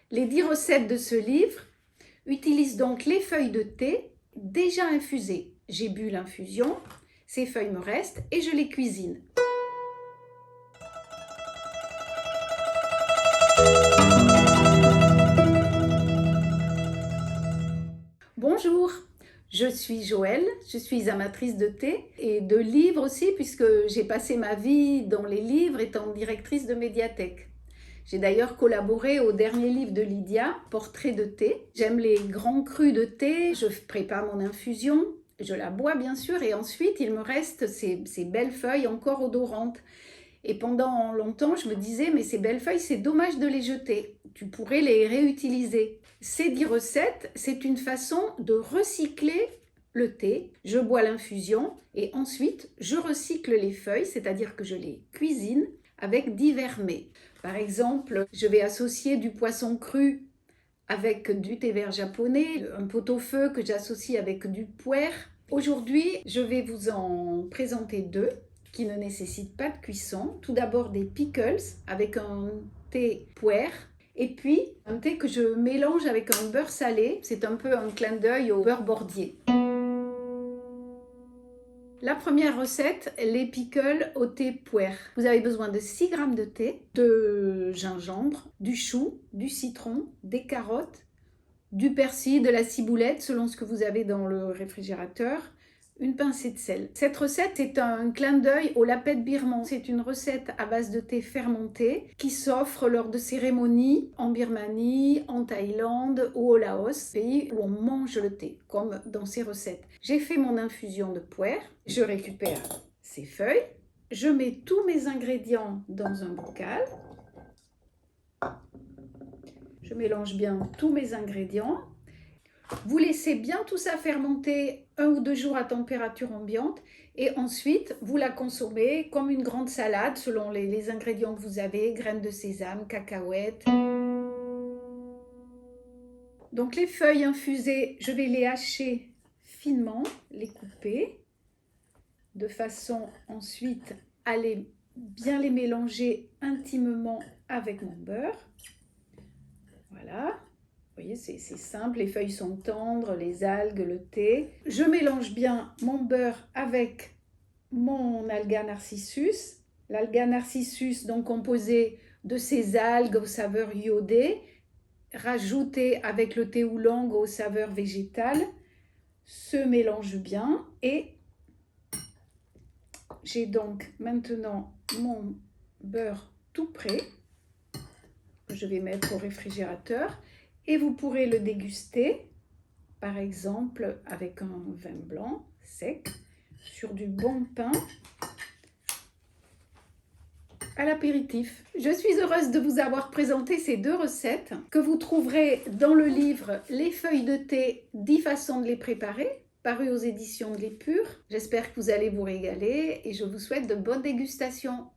Les 10 recettes de ce livre utilisent donc les feuilles de thé déjà infusées. J'ai bu l'infusion, ces feuilles me restent et je les cuisine. Bonjour, je suis Joëlle, je suis amatrice de thé et de livres aussi puisque j'ai passé ma vie dans les livres étant directrice de médiathèque. J'ai d'ailleurs collaboré au dernier livre de Lydia, Portrait de thé. J'aime les grands crus de thé, je prépare mon infusion, je la bois bien sûr et ensuite il me reste ces belles feuilles encore odorantes. Et pendant longtemps, je me disais, mais ces belles feuilles, c'est dommage de les jeter. Tu pourrais les réutiliser. Ces 10 recettes, c'est une façon de recycler le thé. Je bois l'infusion et ensuite, je recycle les feuilles, c'est-à-dire que je les cuisine avec divers mets. Par exemple, je vais associer du poisson cru avec du thé vert japonais, un pot-au-feu que j'associe avec du puer. Aujourd'hui, je vais vous en présenter deux qui ne nécessitent pas de cuisson. Tout d'abord des pickles avec un thé puer et puis un thé que je mélange avec un beurre salé. C'est un peu un clin d'œil au beurre bordier. La première recette, les pickles au thé puer. Vous avez besoin de 6 g de thé, de gingembre, du chou, du citron, des carottes, du persil, de la ciboulette selon ce que vous avez dans le réfrigérateur, une pincée de sel. Cette recette est un clin d'œil au lapet birman. C'est une recette à base de thé fermenté qui s'offre lors de cérémonies en Birmanie, en Thaïlande ou au Laos, pays où on mange le thé, comme dans ces recettes. J'ai fait mon infusion de puer, je récupère ces feuilles, je mets tous mes ingrédients dans un bocal. Je mélange bien tous mes ingrédients. Vous laissez bien tout ça fermenter 1 ou 2 jours à température ambiante et ensuite vous la consommez comme une grande salade selon les ingrédients que vous avez, graines de sésame, cacahuètes. Donc les feuilles infusées, je vais les hacher finement, les couper de façon ensuite à bien les mélanger intimement avec mon beurre. Voilà. Vous voyez, c'est simple, les feuilles sont tendres, les algues, le thé. Je mélange bien mon beurre avec mon alga narcissus. L'alga narcissus, donc composée de ces algues aux saveurs iodées, rajoutée avec le thé oolong aux saveurs végétales, se mélange bien et j'ai donc maintenant mon beurre tout prêt que je vais mettre au réfrigérateur. Et vous pourrez le déguster, par exemple, avec un vin blanc sec, sur du bon pain, à l'apéritif. Je suis heureuse de vous avoir présenté ces 2 recettes que vous trouverez dans le livre Les feuilles de thé, 10 façons de les préparer, paru aux éditions de l'Épure. J'espère que vous allez vous régaler et je vous souhaite de bonnes dégustations.